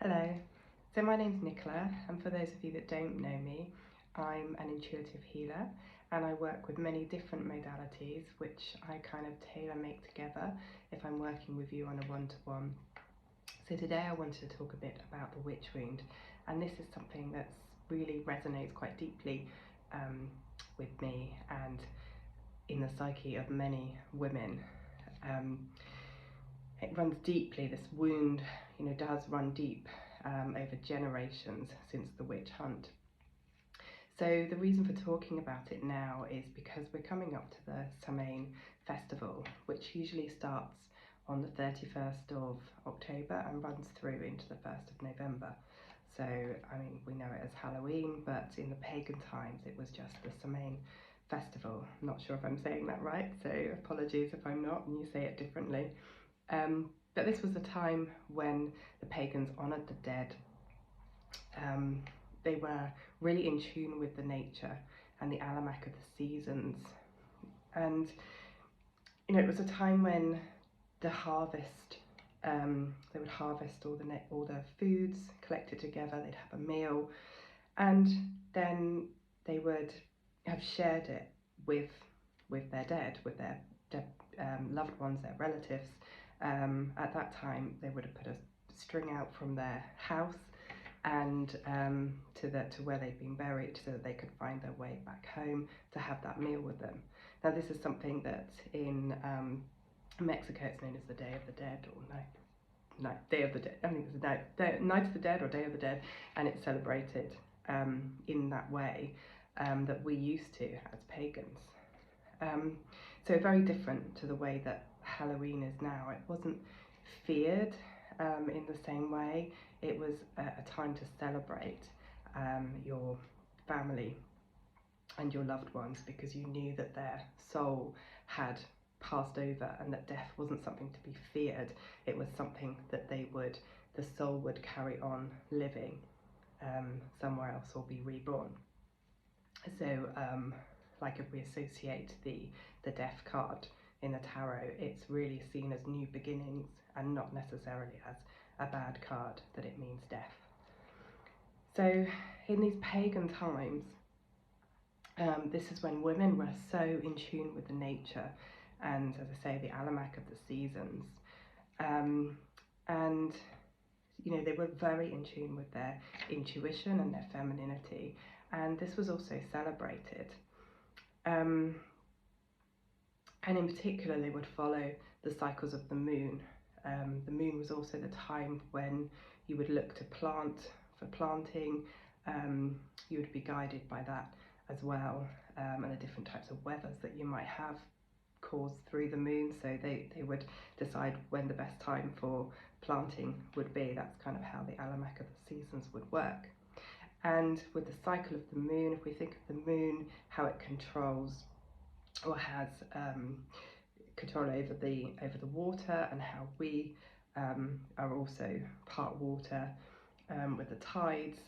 Hello, so my name's Nicola, and for those of you that don't know me, I'm an intuitive healer and I work with many different modalities which I kind of tailor make together if I'm working with you on a one-to-one. So today I wanted to talk a bit about the witch wound, and this is something that's really resonates quite deeply with me and in the psyche of many women. It runs deeply, this wound, does run deep over generations since the witch hunt. So the reason for talking about it now is because we're coming up to the Samhain festival, which usually starts on the 31st of October and runs through into the 1st of November. So, I mean, we know it as Halloween, but in the pagan times it was just the Samhain festival. I'm not sure if I'm saying that right, so apologies if I'm not and you say it differently. But this was a time when the pagans honoured the dead. They were really in tune with the nature and the almanac of the seasons. And, it was a time when the harvest, they would harvest all the foods, collect it together, they'd have a meal, and then they would have shared it with their dead, with their loved ones, their relatives. At that time they would have put a string out from their house and to where they'd been buried so that they could find their way back home to have that meal with them. Now this is something that in Mexico it's known as the Day of the Dead, or Day of the Dead, I think it's the Night of the Dead or Day of the Dead, and it's celebrated in that way that we used to as pagans. So very different to the way that Halloween is now. It wasn't feared in the same way. It was a time to celebrate your family and your loved ones, because you knew that their soul had passed over and that death wasn't something to be feared. It was something that the soul would carry on living somewhere else or be reborn. So like if we associate the death card in the tarot, it's really seen as new beginnings and not necessarily as a bad card, that it means death. So in these pagan times, this is when women were so in tune with the nature and, as I say, the almanac of the seasons, and they were very in tune with their intuition and their femininity, and this was also celebrated. And in particular they would follow the cycles of the moon. The moon was also the time when you would look to plant for planting. You would be guided by that as well, and the different types of weathers that you might have caused through the moon, so they would decide when the best time for planting would be. That's kind of how the almanac of the seasons would work. And with the cycle of the moon, if we think of the moon, how it controls or has control over the water, and how we are also part water with the tides,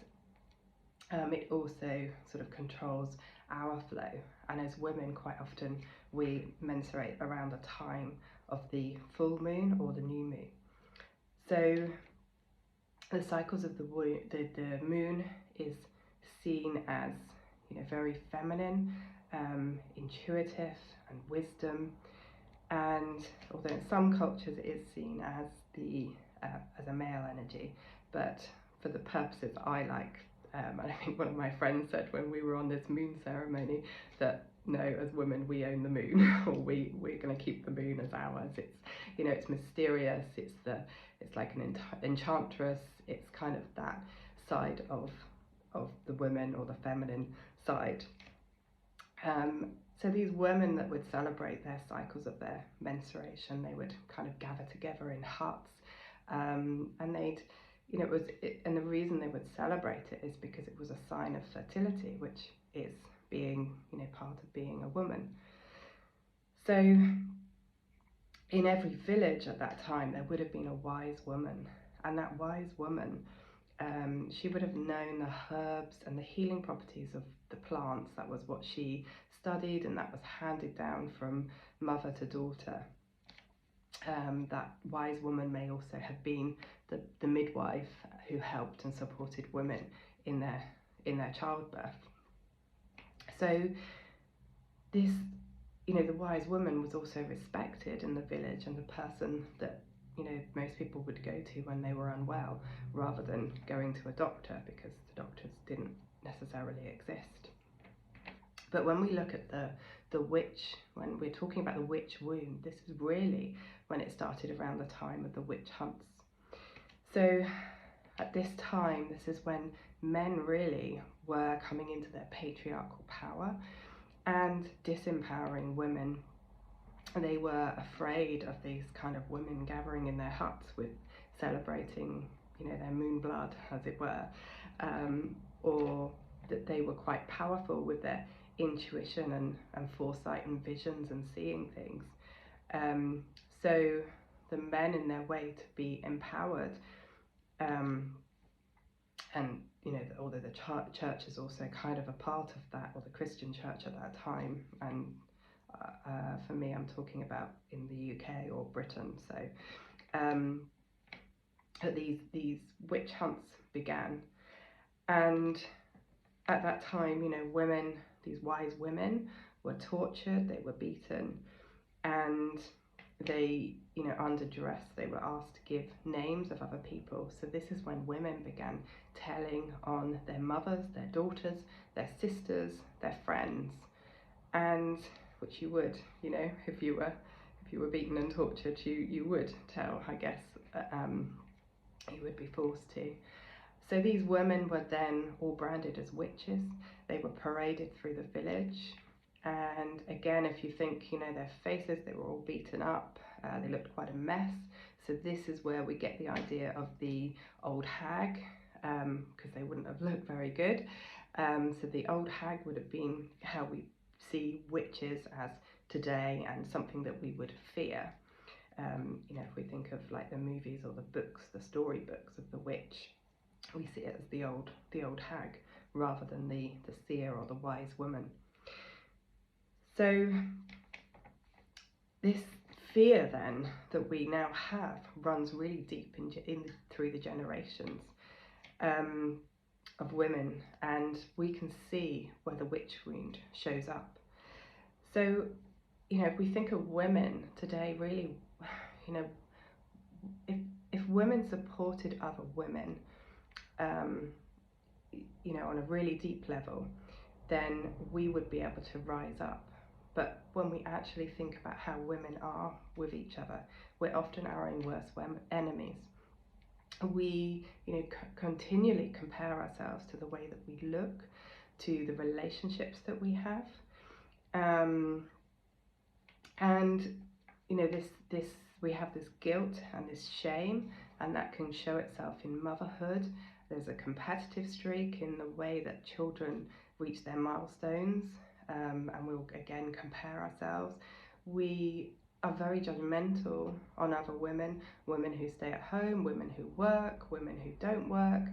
it also sort of controls our flow. And as women, quite often we menstruate around the time of the full moon or the new moon. So the cycles of the moon is seen as very feminine, intuitive and wisdom, and although in some cultures it is seen as as a male energy, but for the purposes I like, and I think one of my friends said when we were on this moon ceremony that no, as women we own the moon, or we're going to keep the moon as ours. It's it's mysterious, it's like an enchantress. It's kind of that side of the women, or the feminine side. So these women that would celebrate their cycles of their menstruation, they would kind of gather together in huts, and they'd, and the reason they would celebrate it is because it was a sign of fertility, which is being, part of being a woman. So in every village at that time there would have been a wise woman, and that wise woman, she would have known the herbs and the healing properties of the plants. That was what she studied, and that was handed down from mother to daughter. That wise woman may also have been the midwife who helped and supported women in their childbirth. So this, the wise woman was also respected in the village, and the person that most people would go to when they were unwell, rather than going to a doctor, because the doctors didn't necessarily exist. But when we look at the witch, when we're talking about the witch wound, this is really when it started, around the time of the witch hunts. So at this time, this is when men really were coming into their patriarchal power and disempowering women. They were afraid of these kind of women gathering in their huts with celebrating, their moon blood, as it were, or that they were quite powerful with their intuition and foresight and visions and seeing things. So the men, in their way to be empowered, and although the church is also kind of a part of that, or the Christian church at that time, and for me, I'm talking about in the UK or Britain. So these witch hunts began, and at that time, women, these wise women, were tortured, they were beaten, and they, under duress, they were asked to give names of other people. So this is when women began telling on their mothers, their daughters, their sisters, their friends, and which you would, if you were beaten and tortured, you would tell, I guess. You would be forced to. So these women were then all branded as witches. They were paraded through the village, and again, if you think, their faces, they were all beaten up. They looked quite a mess. So this is where we get the idea of the old hag, because they wouldn't have looked very good. So the old hag would have been how we see witches as today, and something that we would fear. If we think of like the movies or the books, the storybooks of the witch, we see it as the old hag, rather than the seer or the wise woman. So this fear then that we now have runs really deep in through the generations of women, and we can see where the witch wound shows up. So, if we think of women today, really, if women supported other women, on a really deep level, then we would be able to rise up. But when we actually think about how women are with each other, we're often our own worst enemies. We, continually compare ourselves to the way that we look, to the relationships that we have, and this we have this guilt and this shame, and that can show itself in motherhood. There's a competitive streak in the way that children reach their milestones, and we'll again compare ourselves. We are very judgmental on other women who stay at home, women who work, women who don't work.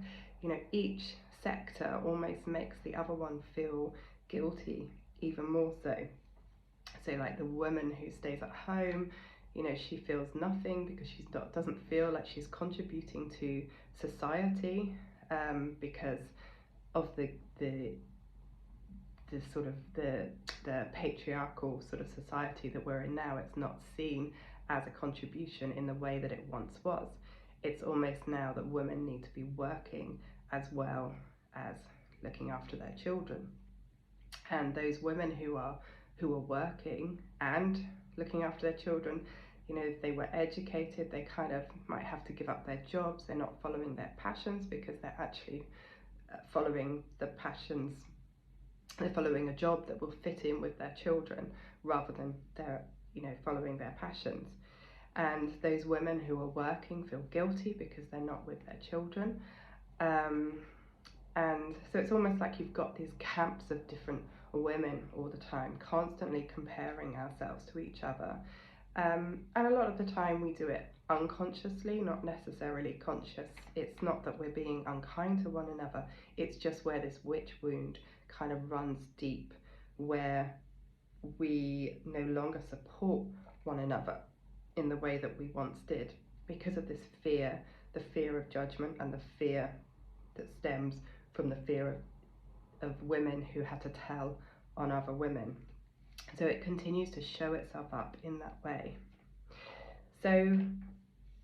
Each sector almost makes the other one feel guilty, even more so. So like the woman who stays at home, she feels nothing because she doesn't feel like she's contributing to society, because of the sort of the patriarchal sort of society that we're in now. It's not seen as a contribution in the way that it once was. It's almost now that women need to be working as well as looking after their children. And those women who are working and looking after their children, if they were educated, they kind of might have to give up their jobs. They're not following their passions because they're actually following the passions. They're following a job that will fit in with their children, rather than they're following their passions. And those women who are working feel guilty because they're not with their children. And so it's almost like you've got these camps of different women all the time, constantly comparing ourselves to each other. And a lot of the time we do it unconsciously, not necessarily conscious. It's not that we're being unkind to one another, it's just where this witch wound kind of runs deep, where we no longer support one another in the way that we once did, because of this fear the fear of judgment and the fear that stems from the fear of women who had to tell on other women. So it continues to show itself up in that way. So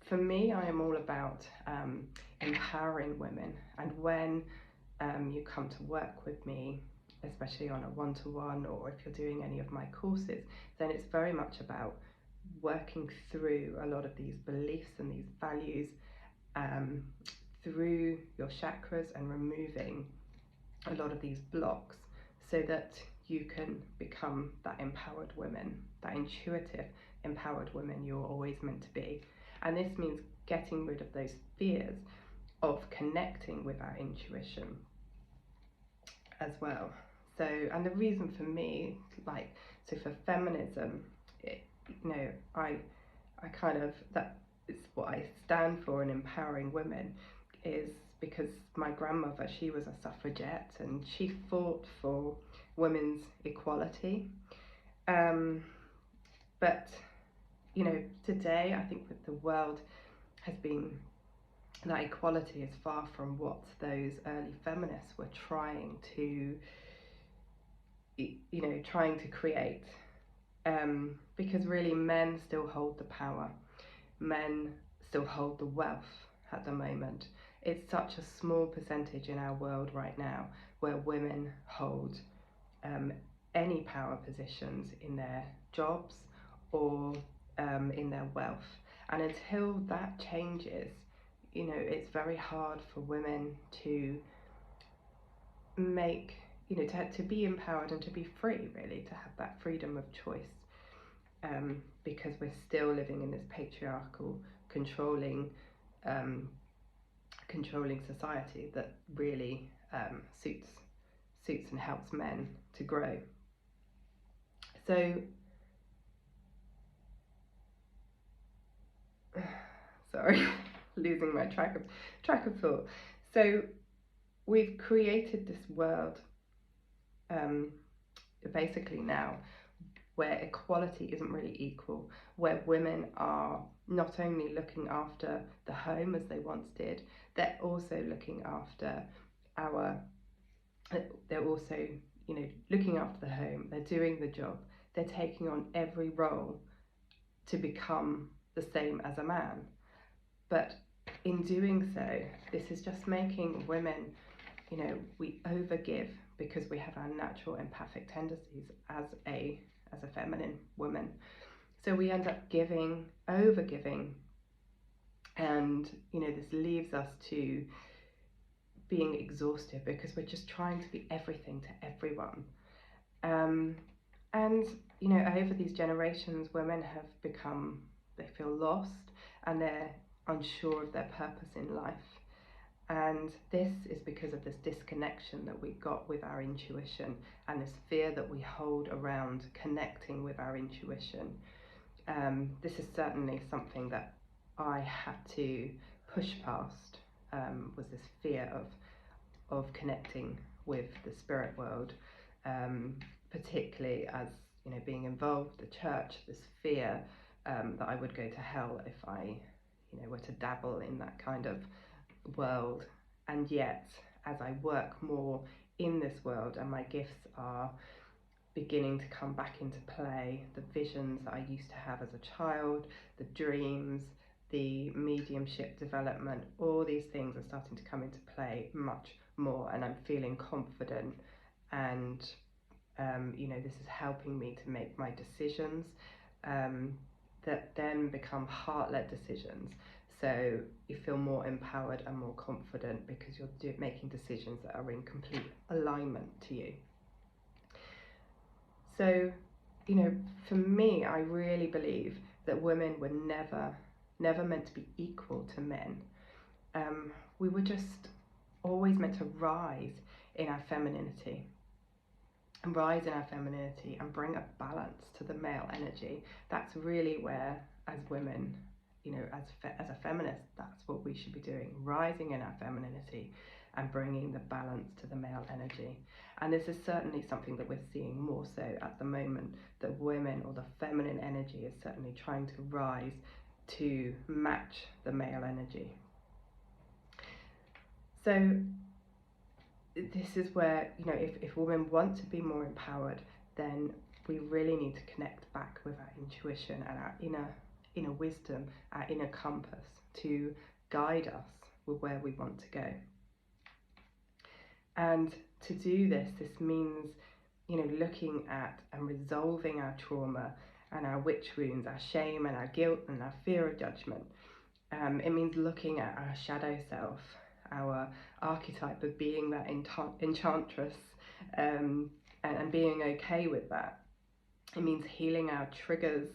for me, I am all about empowering women, and when you come to work with me, especially on a one-to-one, or if you're doing any of my courses, then it's very much about working through a lot of these beliefs and these values through your chakras and removing a lot of these blocks so that you can become that empowered woman, that intuitive empowered woman you're always meant to be. And this means getting rid of those fears of connecting with our intuition as well. So, and the reason for me, like, so for feminism, I kind of, that is what I stand for in empowering women, is because my grandmother, she was a suffragette and she fought for women's equality. But, today I think that the world has been, that equality is far from what those early feminists were trying to create. Because really men still hold the power, men still hold the wealth at the moment. It's such a small percentage in our world right now where women hold any power positions in their jobs or in their wealth. And until that changes, it's very hard for women to make, to be empowered and to be free, really, to have that freedom of choice. Because we're still living in this patriarchal, controlling society that really suits and helps men to grow. So, sorry, losing my track of thought. So, we've created this world, basically now, where equality isn't really equal, where women are not only looking after the home as they once did, they're also looking after looking after the home, they're doing the job, they're taking on every role to become the same as a man. But in doing so, this is just making women, we overgive because we have our natural empathic tendencies as a feminine woman. So we end up overgiving, and this leaves us to being exhausted because we're just trying to be everything to everyone. And over these generations, women have become, they feel lost and they're unsure of their purpose in life. And this is because of this disconnection that we got with our intuition and this fear that we hold around connecting with our intuition. This is certainly something that I had to push past, was this fear of connecting with the spirit world, particularly as being involved with the church, this fear that I would go to hell if I were to dabble in that kind of world. And yet, as I work more in this world and my gifts are beginning to come back into play, the visions that I used to have as a child, the dreams, the mediumship development, all these things are starting to come into play much more, and I'm feeling confident, and this is helping me to make my decisions that then become heart-led decisions. So you feel more empowered and more confident because you're making decisions that are in complete alignment to you. So, for me, I really believe that women were never meant to be equal to men. We were just always meant to rise in our femininity and bring a balance to the male energy. That's really where, as women, as a feminist, that's what we should be doing, rising in our femininity and bringing the balance to the male energy. And this is certainly something that we're seeing more so at the moment, that women, or the feminine energy, is certainly trying to rise to match the male energy. So this is where, you know, if women want to be more empowered, then we really need to connect back with our intuition and our inner wisdom, our inner compass, to guide us with where we want to go. And to do this means, you know, looking at and resolving our trauma and our witch wounds, our shame and our guilt and our fear of judgment. It means looking at our shadow self, our archetype of being that enchantress, and being okay with that. It means healing our triggers,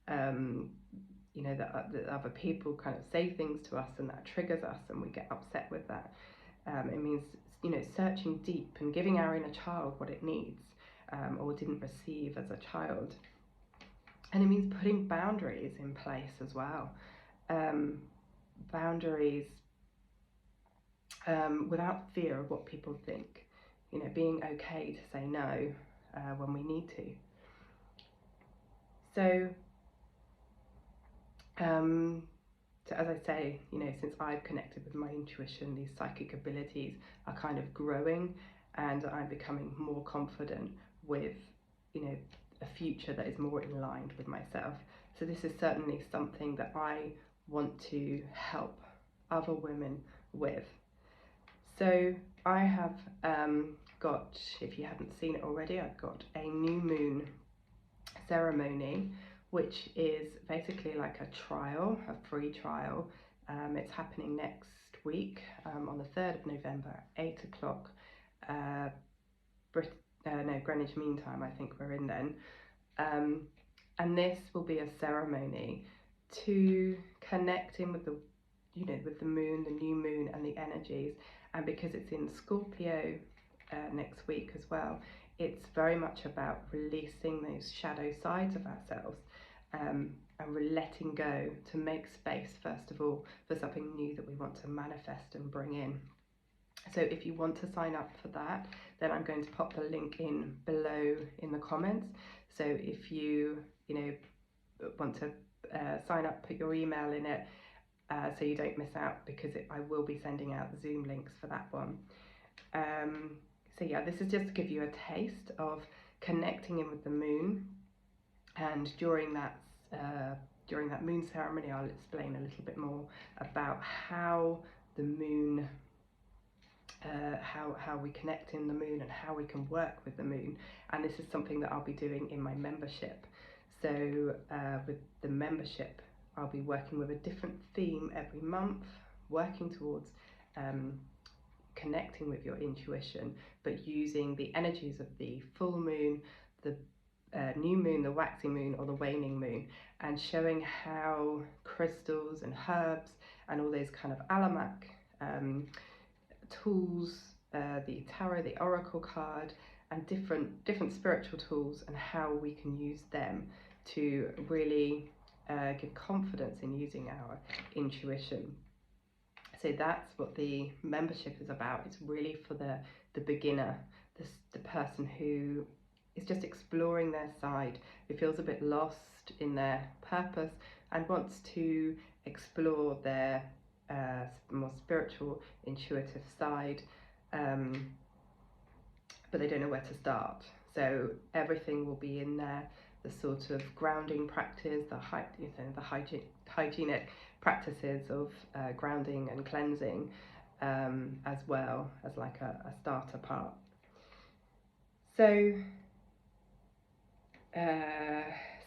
you know, that other people kind of say things to us and that triggers us and we get upset with that. It means, you know, searching deep and giving our inner child what it needs, or didn't receive as a child. And it means putting boundaries in place as well. Boundaries without fear of what people think, you know, being okay to say no when we need to. So as I say, you know, since I've connected with my intuition, these psychic abilities are kind of growing, and I'm becoming more confident with, you know, a future that is more in line with myself. So this is certainly something that I want to help other women with. So I have got, if you haven't seen it already, I've got a new moon ceremony, which is basically like a trial, a free trial. It's happening next week on the 3rd of November at 8 o'clock Greenwich Mean Time, I think we're in then. And this will be a ceremony to connect in with the, you know, with the moon, the new moon and the energies. And because it's in Scorpio next week as well, it's very much about releasing those shadow sides of ourselves, and we're letting go to make space, first of all, for something new that we want to manifest and bring in. So if you want to sign up for that, then I'm going to pop the link in below in the comments. So if you know, want to sign up, put your email in it, so you don't miss out, because I will be sending out the Zoom links for that one. So yeah, this is just to give you a taste of connecting in with the moon, and during that moon ceremony, I'll explain a little bit more about how the moon, how we connect in the moon and how we can work with the moon. And this is something that I'll be doing in my membership. So with the membership, I'll be working with a different theme every month, working towards connecting with your intuition, but using the energies of the full moon, the new moon, the waxing moon or the waning moon, and showing how crystals and herbs and all those kind of Alamac tools, the tarot, the oracle card, and different spiritual tools, and how we can use them to really give confidence in using our intuition. So that's what the membership is about. It's really for the beginner, the person who is just exploring their side, who feels a bit lost in their purpose and wants to explore their more spiritual, intuitive side, but they don't know where to start. So everything will be in there, the sort of grounding practice, the hygienic practices of grounding and cleansing, as well as like a starter part. So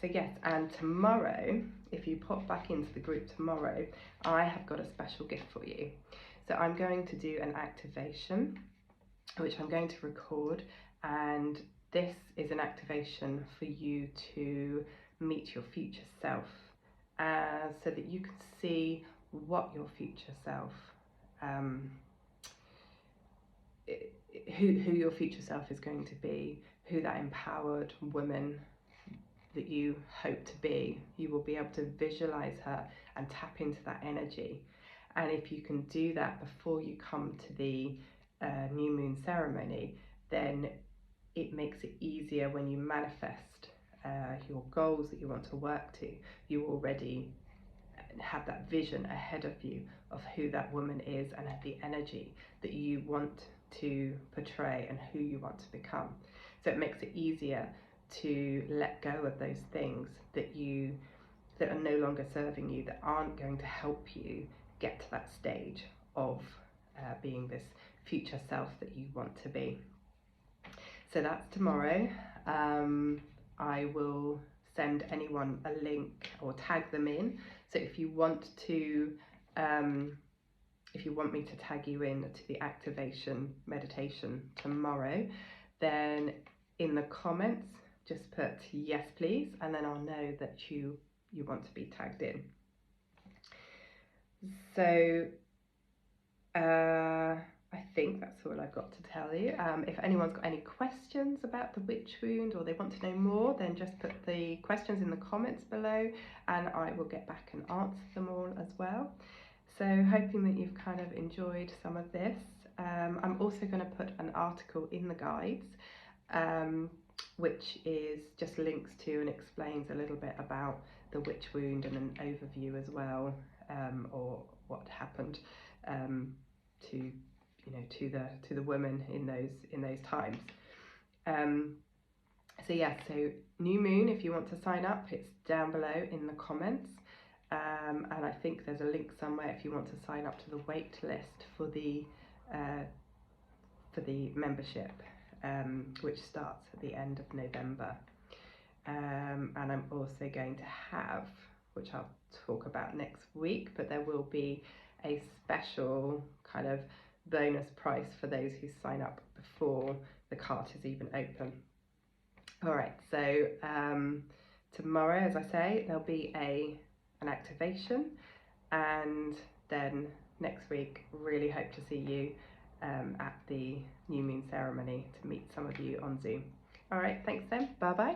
yes, and tomorrow, if you pop back into the group tomorrow, I have got a special gift for you. So I'm going to do an activation, which I'm going to record, and this is an activation for you to meet your future self, so that you can see what your future self, who your future self is going to be, who that empowered woman that you hope to be. You will be able to visualize her and tap into that energy. And if you can do that before you come to the new moon ceremony, then it makes it easier when you manifest your goals that you want to work to. You already have that vision ahead of you of who that woman is and the energy that you want to portray and who you want to become. So it makes it easier to let go of those things that are no longer serving you, that aren't going to help you get to that stage of being this future self that you want to be. So that's tomorrow. I will send anyone a link or tag them in. So if you want me to tag you in to the activation meditation tomorrow, then in the comments just put yes please, and then I'll know that you want to be tagged in. So I think that's all I've got to tell you. If anyone's got any questions about the witch wound, or they want to know more, then just put the questions in the comments below and I will get back and answer them all as well. So hoping that you've kind of enjoyed some of this. I'm also going to put an article in the guides, which is just links to and explains a little bit about the witch wound and an overview as well, or what happened to the women in those times. So yeah, so new moon, if you want to sign up, it's down below in the comments. And I think there's a link somewhere if you want to sign up to the wait list for the membership, which starts at the end of November. And I'm also going to have, which I'll talk about next week, but there will be a special kind of bonus price for those who sign up before the cart is even open. All right, so tomorrow, as I say, there'll be an activation, and then next week really hope to see you at the new moon ceremony, to meet some of you on Zoom. All right, thanks then, bye bye.